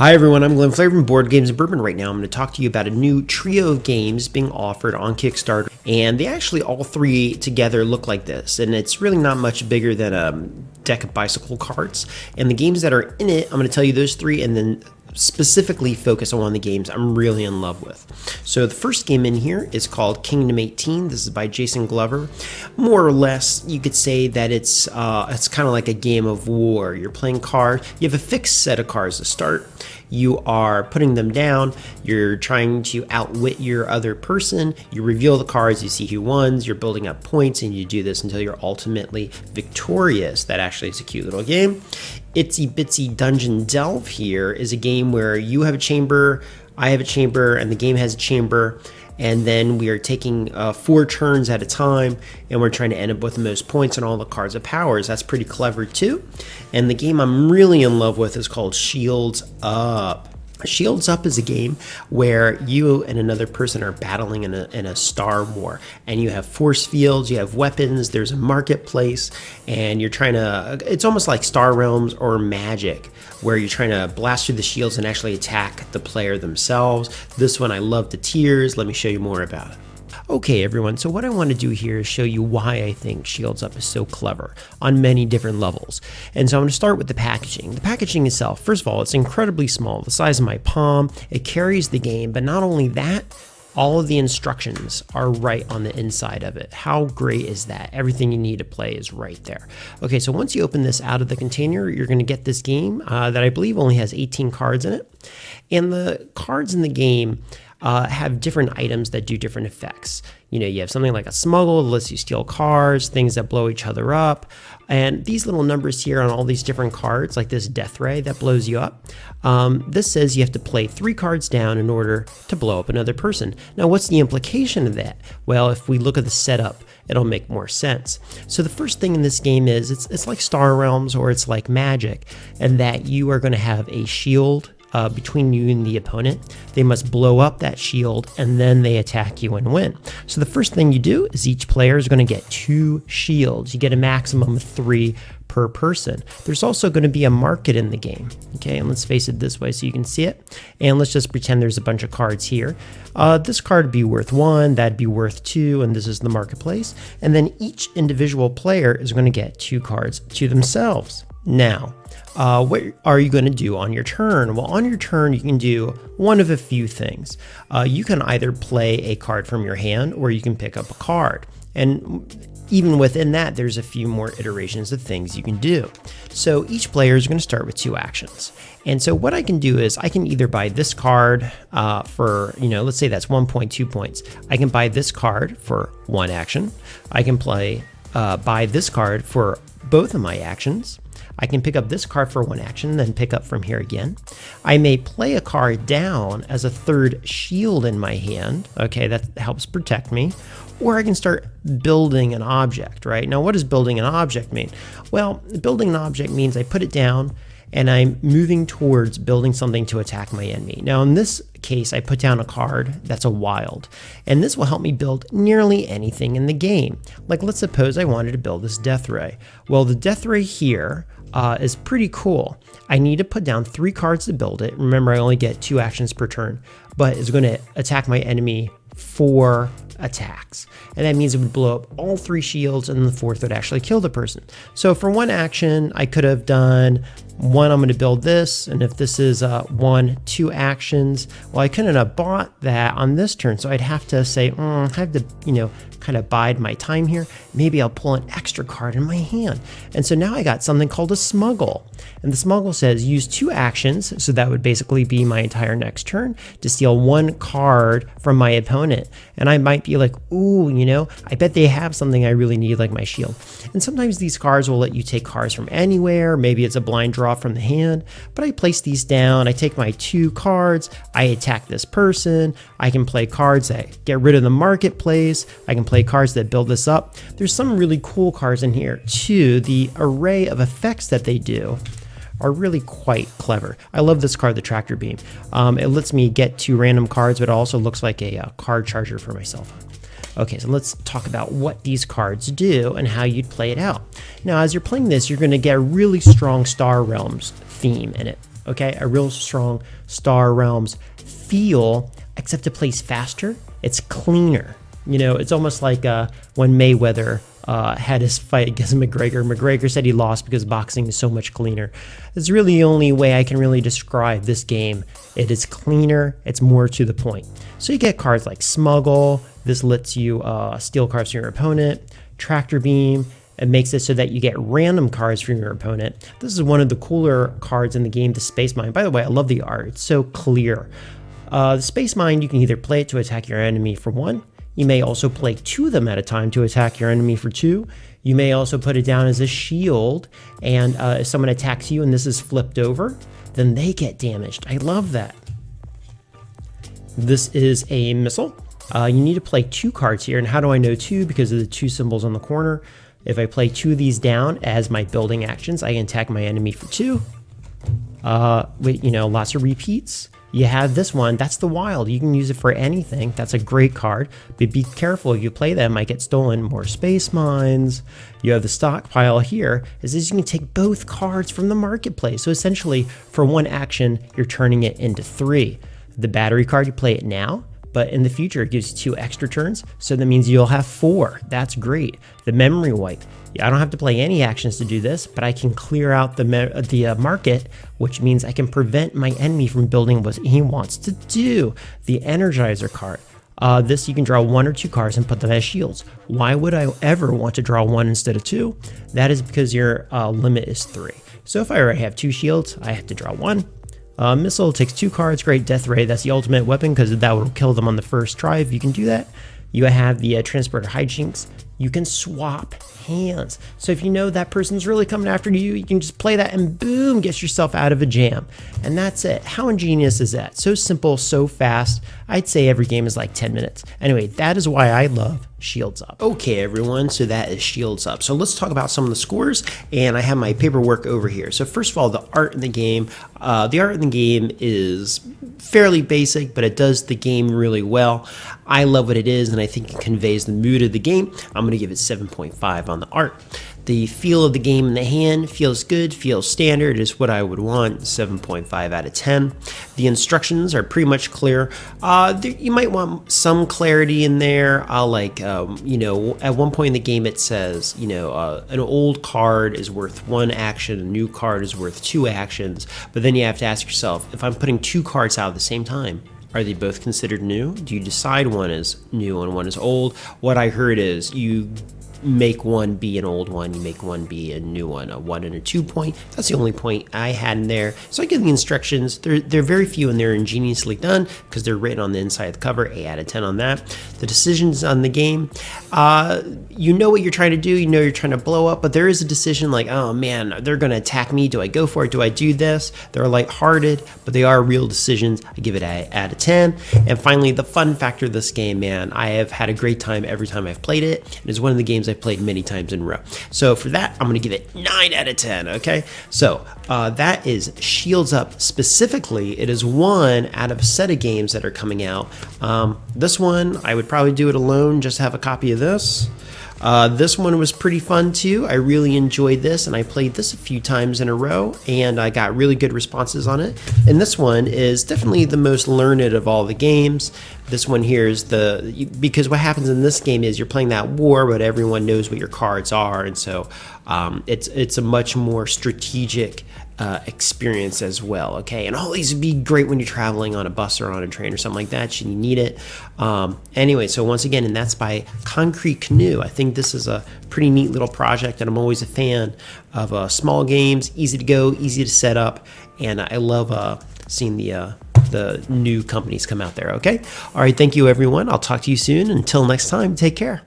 Hi everyone, I'm Glenn Flavor from Boardgames and Bourbon. Right now I'm going to talk to you about a new trio of games being offered on Kickstarter, and they actually all three together look like this, and it's really not much bigger than a deck of bicycle cards. And the games that are in it, I'm going to tell you those three and then specifically focus on one of the games I'm really in love with. So the first game in here is called Kingdom 18. This is by Jason Glover. More or less, you could say that it's kind of like a game of war. You're playing cards. You have a fixed set of cards to start. You are putting them down. You're trying to outwit your other person. You reveal the cards. You see who wins. You're building up points, and you do this until you're ultimately victorious. That actually is a cute little game. Itsy Bitsy Dungeon Delve here is a game where you have a chamber, I have a chamber, and the game has a chamber, and then we are taking 4 turns at a time, and we're trying to end up with the most points on all the cards of powers. That's pretty clever too. And the game I'm really in love with is called Shields Up. Shields Up is a game where you and another person are battling in a star war, and you have force fields, you have weapons, there's a marketplace, and you're trying to, it's almost like Star Realms or Magic, where you're trying to blast through the shields and actually attack the player themselves. This one I love to tears. Let me show you more about it. Okay everyone, so what I want to do here is show you why I think Shields Up is so clever on many different levels. And so I'm going to start with the packaging. The packaging itself, first of all, it's incredibly small, the size of my palm. It carries the game, but not only that, all of the instructions are right on the inside of it. How great is that? Everything you need to play is right there. Okay, so once you open this out of the container, you're going to get this game that I believe only has 18 cards in it. And the cards in the game have different items that do different effects. You know, you have something like a smuggle that lets you steal cards, things that blow each other up, and these little numbers here on all these different cards, like this death ray that blows you up. This says you have to play 3 cards down in order to blow up another person. Now, what's the implication of that? Well, if we look at the setup, it'll make more sense. So the first thing in this game is it's like Star Realms or it's like Magic, and that you are going to have a shield between you and the opponent. They must blow up that shield and then they attack you and win. So the first thing you do is each player is going to get 2 shields. You get a maximum of 3 per person. There's also going to be a market in the game. Okay, and let's face it this way so you can see it. And let's just pretend there's a bunch of cards here. This card would be worth 1, that'd be worth 2, and this is the marketplace. And then each individual player is going to get 2 cards to themselves. Now, what are you going to do on your turn? Well, on your turn, you can do one of a few things. You can either play a card from your hand or you can pick up a card. And even within that, there's a few more iterations of things you can do. So each player is going to start with 2 actions. And so what I can do is I can either buy this card for, let's say that's 1.2 points. I can buy this card for 1 action. I can buy this card for both of my actions. I can pick up this card for 1 action, then pick up from here again. I may play a card down as a 3rd shield in my hand. Okay, that helps protect me. Or I can start building an object, right? Now, what does building an object mean? Well, building an object means I put it down and I'm moving towards building something to attack my enemy. Now, in this case, I put down a card that's a wild, and this will help me build nearly anything in the game. Like, let's suppose I wanted to build this death ray. Well, the death ray here is pretty cool. I need to put down 3 cards to build it. Remember, I only get 2 actions per turn, but it's going to attack my enemy 4 attacks. And that means it would blow up all 3 shields, and the 4th would actually kill the person. So for 1 action, I could have done 1, I'm going to build this, and if this is 1, 2 actions, well, I couldn't have bought that on this turn, so I'd have to say, I have to, kind of bide my time here. Maybe I'll pull an extra card in my hand. And so now I got something called a smuggle. And the smuggle says use 2 actions, so that would basically be my entire next turn, to steal 1 card from my opponent. And I might be like, ooh, I bet they have something I really need, like my shield. And sometimes these cards will let you take cards from anywhere. Maybe it's a blind draw from the hand, but I place these down. I take my 2 cards. I attack this person. I can play cards that get rid of the marketplace. I can play cards that build this up. There's some really cool cards in here too. The array of effects that they do are really quite clever. I love this card, the Tractor Beam. It lets me get 2 random cards, but it also looks like a card charger for my cell phone. Okay, so let's talk about what these cards do and how you'd play it out. Now, as you're playing this, you're going to get a really strong Star Realms theme in it. okay? A real strong Star Realms feel, except it plays faster. It's cleaner. You know, it's almost like when Mayweather had his fight against McGregor. McGregor said he lost because boxing is so much cleaner. It's really the only way I can really describe this game. It is cleaner. It's more to the point. So you get cards like Smuggle. This lets you steal cards from your opponent. Tractor Beam. It makes it so that you get random cards from your opponent. This is one of the cooler cards in the game, the Space Mine. By the way, I love the art. It's so clear. The Space Mine, you can either play it to attack your enemy for 1. You may also play 2 of them at a time to attack your enemy for 2. You may also put it down as a shield, and if someone attacks you and this is flipped over, then they get damaged. I love that. This is a missile. You need to play 2 cards here, and how do I know 2? Because of the 2 symbols on the corner. If I play 2 of these down as my building actions, I can attack my enemy for 2. You know, lots of repeats. You have this one, that's the Wild. You can use it for anything. That's a great card, but be careful if you play that, it might get stolen. More Space Mines. You have the Stockpile here, is you can take both cards from the marketplace. So essentially, for 1 action, you're turning it into 3. The Battery card, you play it now, but in the future, it gives you 2 extra turns, so that means you'll have 4. That's great. The Memory Wipe. I don't have to play any actions to do this, but I can clear out the market, which means I can prevent my enemy from building what he wants to do. The Energizer card. This, you can draw 1 or 2 cards and put them as shields. Why would I ever want to draw 1 instead of 2? That is because your limit is 3. So if I already have 2 shields, I have to draw 1. Missile takes 2 cards. Great Death Ray. That's the ultimate weapon because that will kill them on the first try if you can do that. You have the Transporter Hijinks. You can swap hands. So if you know that person's really coming after you, you can just play that and boom, get yourself out of a jam. And that's it. How ingenious is that? So simple, so fast. I'd say every game is like 10 minutes. Anyway, that is why I love Shields Up. Okay, everyone, so that is Shields Up. So let's talk about some of the scores, and I have my paperwork over here. So first of all, the art in the game. The art in the game is fairly basic, but it does the game really well. I love what it is, and I think it conveys the mood of the game. I'm going to give it 7.5 on the art. The feel of the game in the hand feels good, feels standard, is what I would want, 7.5 out of 10. The instructions are pretty much clear. You might want some clarity in there. You know, at one point in the game it says, you know, an old card is worth 1 action, a new card is worth 2 actions, but then you have to ask yourself, if I'm putting 2 cards out at the same time, are they both considered new? Do you decide one is new and one is old? What I heard is you make one be an old one, you make one be a new one, a 1 and a 2 point. That's the only point I had in there. So I give the instructions. They're very few and they're ingeniously done because they're written on the inside of the cover. 8 out of 10 on that. The decisions on the game, you know what you're trying to do. You know you're trying to blow up, but there is a decision like, oh man, they're going to attack me. Do I go for it? Do I do this? They're lighthearted, but they are real decisions. I give it an 8 out of 10. And finally, the fun factor of this game, man, I have had a great time every time I've played it. It is one of the games I've played many times in a row. So for that, I'm going to give it 9 out of 10. Okay. So that is Shields Up specifically. It is one out of a set of games that are coming out. This one, I would probably do it alone, just have a copy of this. This one was pretty fun too. I really enjoyed this, and I played this a few times in a row, and I got really good responses on it. And this one is definitely the most learned of all the games. This one here is because what happens in this game is you're playing that war, but everyone knows what your cards are, and so it's a much more strategic experience as well. Okay, and all these would be great when you're traveling on a bus or on a train or something like that. You need it. Anyway, so once again, and that's by Concrete Canoe. I think this is a pretty neat little project, and I'm always a fan of small games, easy to go, easy to set up, and I love seeing the new companies come out there. Okay, all right, thank you everyone. I'll talk to you soon. Until next time, take care.